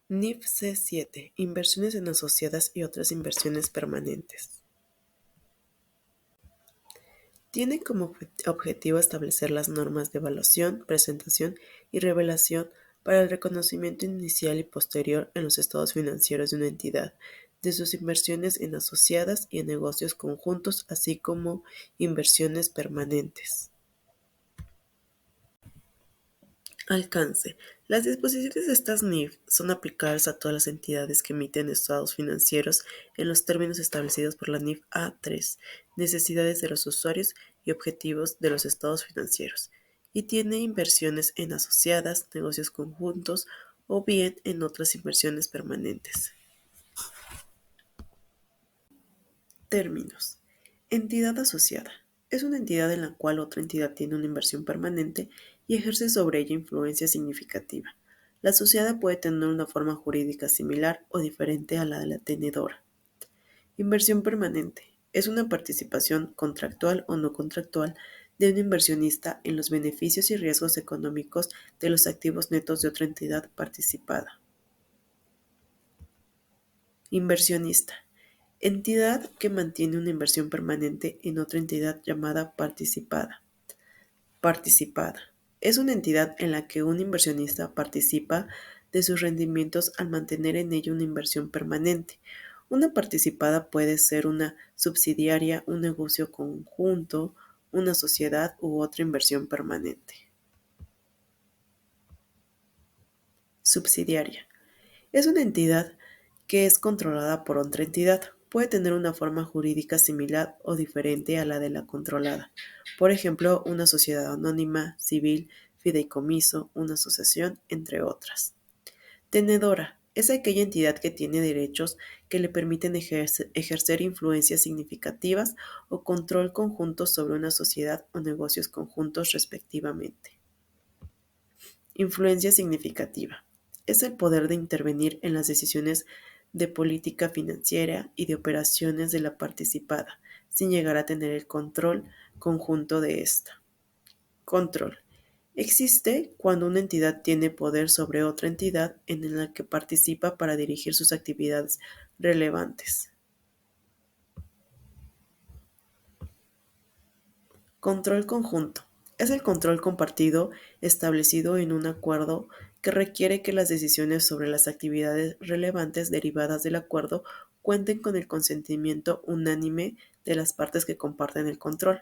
NIF C7. Inversiones en asociadas y otras inversiones permanentes. Tiene como objetivo establecer las normas de evaluación, presentación y revelación para el reconocimiento inicial y posterior en los estados financieros de una entidad, de sus inversiones en asociadas y en negocios conjuntos, así como inversiones permanentes. Alcance. Las disposiciones de estas NIF son aplicables a todas las entidades que emiten estados financieros en los términos establecidos por la NIF A3, necesidades de los usuarios y objetivos de los estados financieros, y tiene inversiones en asociadas, negocios conjuntos o bien en otras inversiones permanentes. Términos. Entidad asociada. Es una entidad en la cual otra entidad tiene una inversión permanente y ejerce sobre ella influencia significativa. La asociada puede tener una forma jurídica similar o diferente a la de la tenedora. Inversión permanente. Es una participación contractual o no contractual de un inversionista en los beneficios y riesgos económicos de los activos netos de otra entidad participada. Inversionista. Entidad que mantiene una inversión permanente en otra entidad llamada participada. Participada. Es una entidad en la que un inversionista participa de sus rendimientos al mantener en ella una inversión permanente. Una participada puede ser una subsidiaria, un negocio conjunto, una sociedad u otra inversión permanente. Subsidiaria. Es una entidad que es controlada por otra entidad. Puede tener una forma jurídica similar o diferente a la de la controlada. Por ejemplo, una sociedad anónima, civil, fideicomiso, una asociación, entre otras. Tenedora. Es aquella entidad que tiene derechos que le permiten ejercer influencias significativas o control conjunto sobre una sociedad o negocios conjuntos respectivamente. Influencia significativa. Es el poder de intervenir en las decisiones de política financiera y de operaciones de la participada, sin llegar a tener el control conjunto de esta. Control. Existe cuando una entidad tiene poder sobre otra entidad en la que participa para dirigir sus actividades relevantes. Control conjunto. Es el control compartido establecido en un acuerdo que requiere que las decisiones sobre las actividades relevantes derivadas del acuerdo cuenten con el consentimiento unánime de las partes que comparten el control.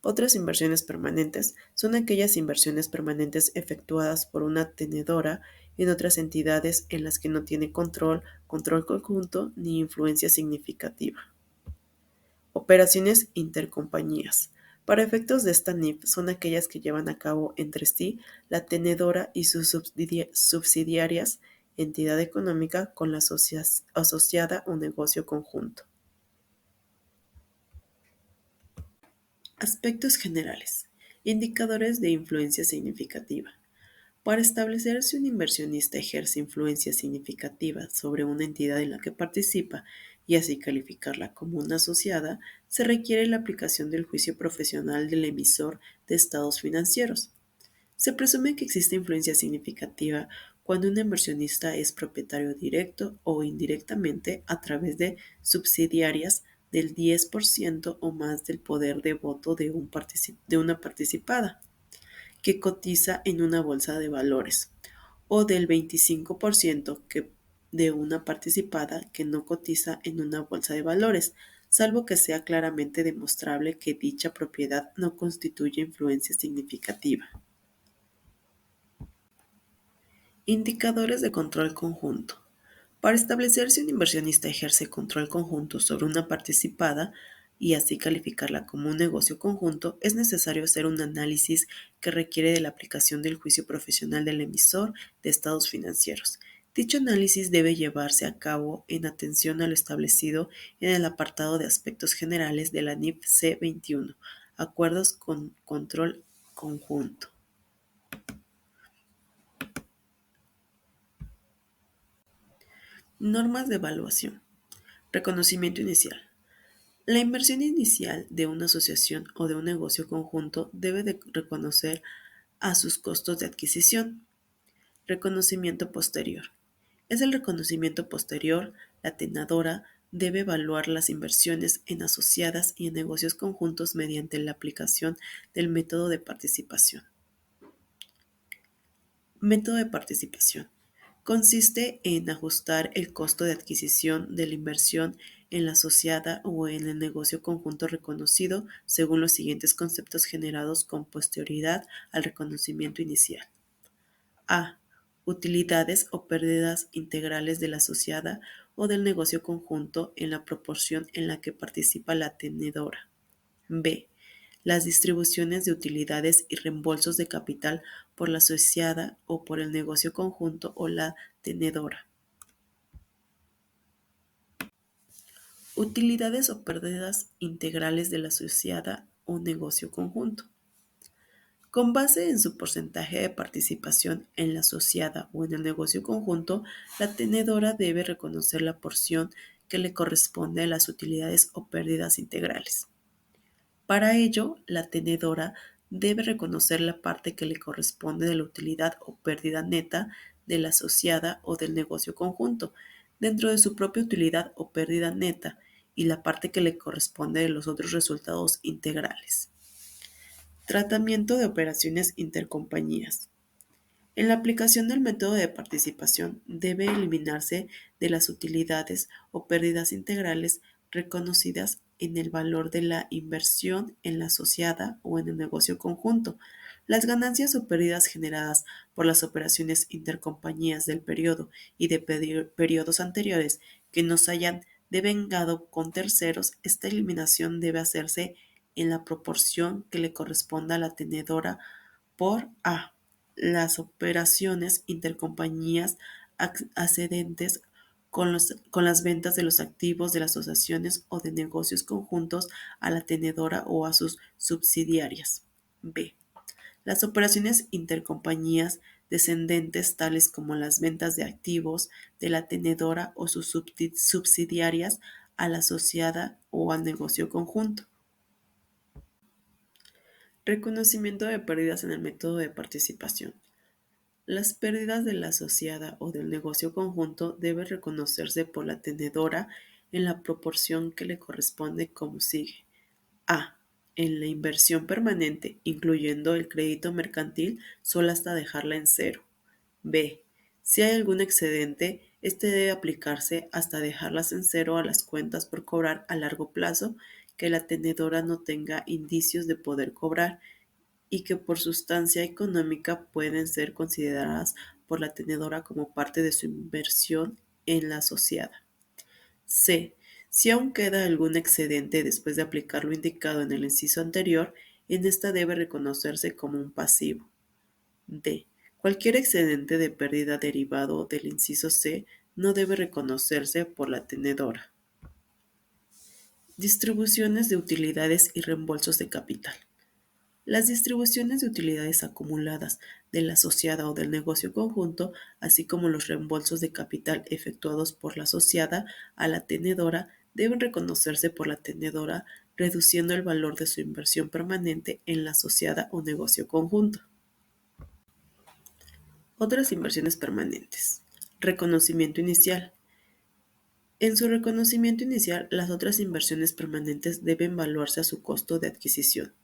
Otras inversiones permanentes son aquellas inversiones permanentes efectuadas por una tenedora en otras entidades en las que no tiene control conjunto ni influencia significativa. Operaciones intercompañías. Para efectos de esta NIF son aquellas que llevan a cabo entre sí la tenedora y sus subsidiarias, entidad económica con la asociada o negocio conjunto. Aspectos generales. Indicadores de influencia significativa. Para establecer si un inversionista ejerce influencia significativa sobre una entidad en la que participa y así calificarla como una asociada, se requiere la aplicación del juicio profesional del emisor de estados financieros. Se presume que existe influencia significativa cuando un inversionista es propietario directo o indirectamente a través de subsidiarias del 10% o más del poder de voto de una participada que cotiza en una bolsa de valores, o del 25% de una participada que no cotiza en una bolsa de valores, salvo que sea claramente demostrable que dicha propiedad no constituye influencia significativa. Indicadores de control conjunto. Para establecer si un inversionista ejerce control conjunto sobre una participada y así calificarla como un negocio conjunto, es necesario hacer un análisis que requiere de la aplicación del juicio profesional del emisor de estados financieros. Dicho análisis debe llevarse a cabo en atención a lo establecido en el apartado de aspectos generales de la NIF C21, Acuerdos con control conjunto. Normas de evaluación. Reconocimiento inicial. La inversión inicial de una asociación o de un negocio conjunto debe de reconocer a sus costos de adquisición. Reconocimiento posterior. Es el reconocimiento posterior. La tenedora debe evaluar las inversiones en asociadas y en negocios conjuntos mediante la aplicación del método de participación. Método de participación. Consiste en ajustar el costo de adquisición de la inversión en la asociada o en el negocio conjunto reconocido según los siguientes conceptos generados con posterioridad al reconocimiento inicial. A. Utilidades o pérdidas integrales de la asociada o del negocio conjunto en la proporción en la que participa la tenedora. B. Las distribuciones de utilidades y reembolsos de capital por la asociada o por el negocio conjunto o la tenedora. Utilidades o pérdidas integrales de la asociada o negocio conjunto. Con base en su porcentaje de participación en la asociada o en el negocio conjunto, la tenedora debe reconocer la porción que le corresponde a las utilidades o pérdidas integrales. Para ello, la tenedora debe reconocer la parte que le corresponde de la utilidad o pérdida neta de la asociada o del negocio conjunto, dentro de su propia utilidad o pérdida neta, y la parte que le corresponde de los otros resultados integrales. Tratamiento de operaciones intercompañías. En la aplicación del método de participación debe eliminarse de las utilidades o pérdidas integrales reconocidas en el valor de la inversión en la asociada o en el negocio conjunto, las ganancias o pérdidas generadas por las operaciones intercompañías del periodo y de periodos anteriores que nos hayan devengado con terceros. Esta eliminación debe hacerse en la proporción que le corresponda a la tenedora por A. Las operaciones intercompañías accedentes con las ventas de los activos de las asociaciones o de negocios conjuntos a la tenedora o a sus subsidiarias. B. Las operaciones intercompañías descendentes tales como las ventas de activos de la tenedora o sus subsidiarias a la asociada o al negocio conjunto. Reconocimiento de pérdidas en el método de participación. Las pérdidas de la asociada o del negocio conjunto deben reconocerse por la tenedora en la proporción que le corresponde como sigue. A. En la inversión permanente, incluyendo el crédito mercantil, solo hasta dejarla en cero. B. Si hay algún excedente, este debe aplicarse hasta dejarlas en cero a las cuentas por cobrar a largo plazo que la tenedora no tenga indicios de poder cobrar y que por sustancia económica pueden ser consideradas por la tenedora como parte de su inversión en la asociada. C. Si aún queda algún excedente después de aplicar lo indicado en el inciso anterior, en esta debe reconocerse como un pasivo. D. Cualquier excedente de pérdida derivado del inciso C no debe reconocerse por la tenedora. Distribuciones de utilidades y reembolsos de capital. Las distribuciones de utilidades acumuladas de la asociada o del negocio conjunto, así como los reembolsos de capital efectuados por la asociada a la tenedora, deben reconocerse por la tenedora, reduciendo el valor de su inversión permanente en la asociada o negocio conjunto. Otras inversiones permanentes. Reconocimiento inicial. En su reconocimiento inicial, las otras inversiones permanentes deben valuarse a su costo de adquisición.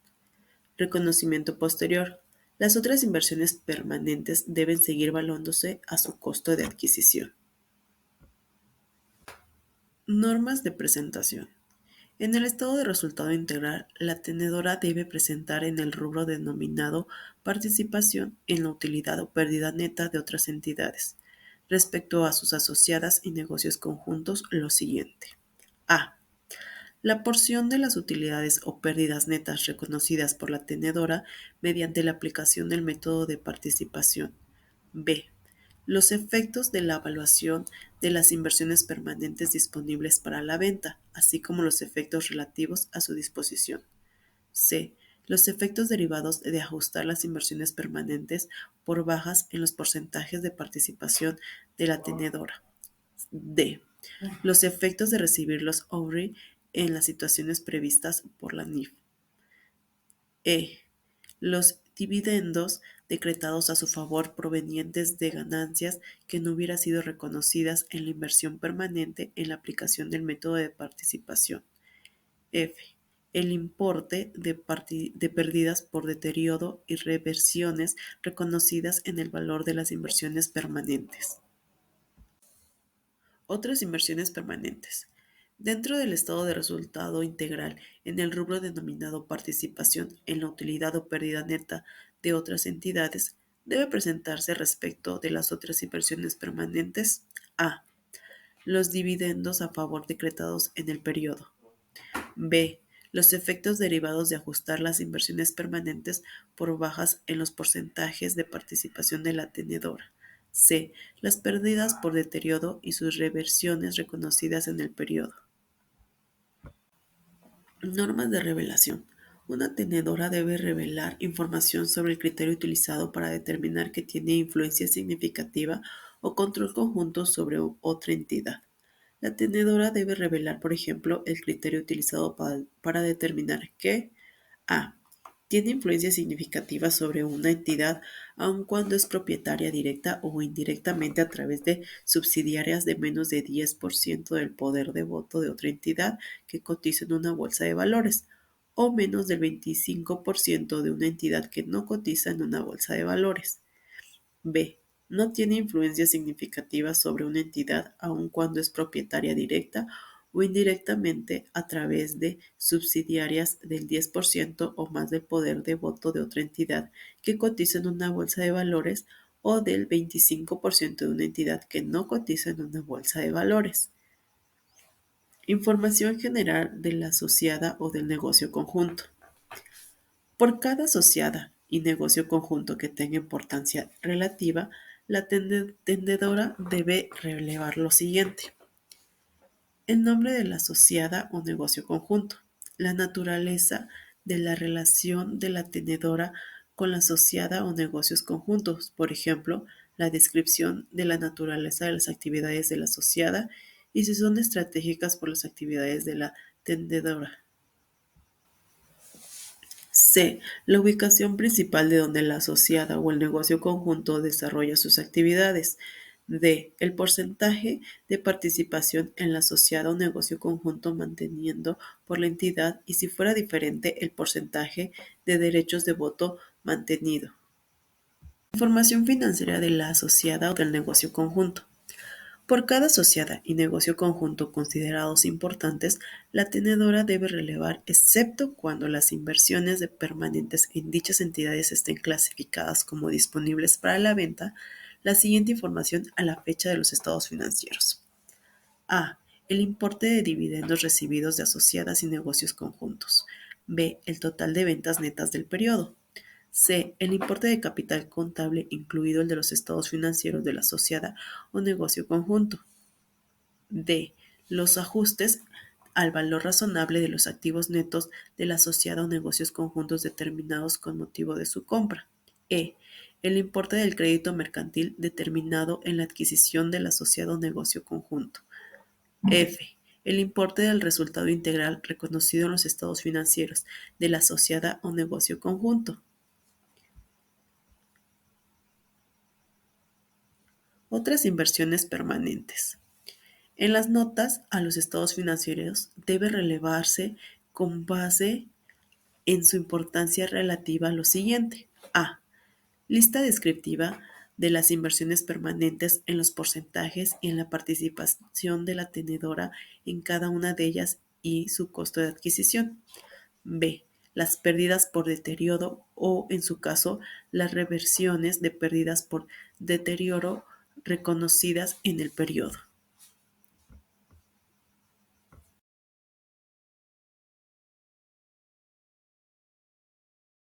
Reconocimiento posterior. Las otras inversiones permanentes deben seguir valuándose a su costo de adquisición. Normas de presentación. En el estado de resultado integral, la tenedora debe presentar en el rubro denominado participación en la utilidad o pérdida neta de otras entidades, respecto a sus asociadas y negocios conjuntos, lo siguiente. A. La porción de las utilidades o pérdidas netas reconocidas por la tenedora mediante la aplicación del método de participación. B. Los efectos de la evaluación de las inversiones permanentes disponibles para la venta, así como los efectos relativos a su disposición. C. Los efectos derivados de ajustar las inversiones permanentes por bajas en los porcentajes de participación de la tenedora. D. Los efectos de recibir los OVRI en las situaciones previstas por la NIF. E. Los dividendos decretados a su favor provenientes de ganancias que no hubieran sido reconocidas en la inversión permanente en la aplicación del método de participación. F. El importe de pérdidas por deterioro y reversiones reconocidas en el valor de las inversiones permanentes. Otras inversiones permanentes. Dentro del estado de resultado integral, en el rubro denominado participación en la utilidad o pérdida neta de otras entidades, debe presentarse respecto de las otras inversiones permanentes a. Los dividendos a favor decretados en el periodo. B. Los efectos derivados de ajustar las inversiones permanentes por bajas en los porcentajes de participación de la tenedora. C. Las pérdidas por deterioro y sus reversiones reconocidas en el periodo. Normas de revelación. Una tenedora debe revelar información sobre el criterio utilizado para determinar que tiene influencia significativa o control conjunto sobre otra entidad. La tenedora debe revelar, por ejemplo, el criterio utilizado para determinar que a. Tiene influencia significativa sobre una entidad aun cuando es propietaria directa o indirectamente a través de subsidiarias de menos de 10% del poder de voto de otra entidad que cotiza en una bolsa de valores, o menos del 25% de una entidad que no cotiza en una bolsa de valores. B. No tiene influencia significativa sobre una entidad aun cuando es propietaria directa o indirectamente a través de subsidiarias del 10% o más del poder de voto de otra entidad que cotiza en una bolsa de valores o del 25% de una entidad que no cotiza en una bolsa de valores. Información general de la asociada o del negocio conjunto. Por cada asociada y negocio conjunto que tenga importancia relativa, la tendedora debe relevar lo siguiente: el nombre de la asociada o negocio conjunto, la naturaleza de la relación de la tenedora con la asociada o negocios conjuntos, por ejemplo, la descripción de la naturaleza de las actividades de la asociada y si son estratégicas por las actividades de la tendedora. C. La ubicación principal de donde la asociada o el negocio conjunto desarrolla sus actividades. D. El porcentaje de participación en la asociada o negocio conjunto manteniendo por la entidad y si fuera diferente el porcentaje de derechos de voto mantenido. Información financiera de la asociada o del negocio conjunto. Por cada asociada y negocio conjunto considerados importantes, la tenedora debe relevar, excepto cuando las inversiones permanentes en dichas entidades estén clasificadas como disponibles para la venta, la siguiente información a la fecha de los estados financieros. A. El importe de dividendos recibidos de asociadas y negocios conjuntos. B. El total de ventas netas del periodo. C. El importe de capital contable, incluido el de los estados financieros de la asociada o negocio conjunto. D. Los ajustes al valor razonable de los activos netos de la asociada o negocios conjuntos determinados con motivo de su compra. E. El importe del crédito mercantil determinado en la adquisición del asociado o negocio conjunto. F. El importe del resultado integral reconocido en los estados financieros de la asociada o negocio conjunto. Otras inversiones permanentes. En las notas a los estados financieros debe relevarse con base en su importancia relativa lo siguiente. A. Lista descriptiva de las inversiones permanentes en los porcentajes y en la participación de la tenedora en cada una de ellas y su costo de adquisición. B. Las pérdidas por deterioro o, en su caso, las reversiones de pérdidas por deterioro reconocidas en el periodo.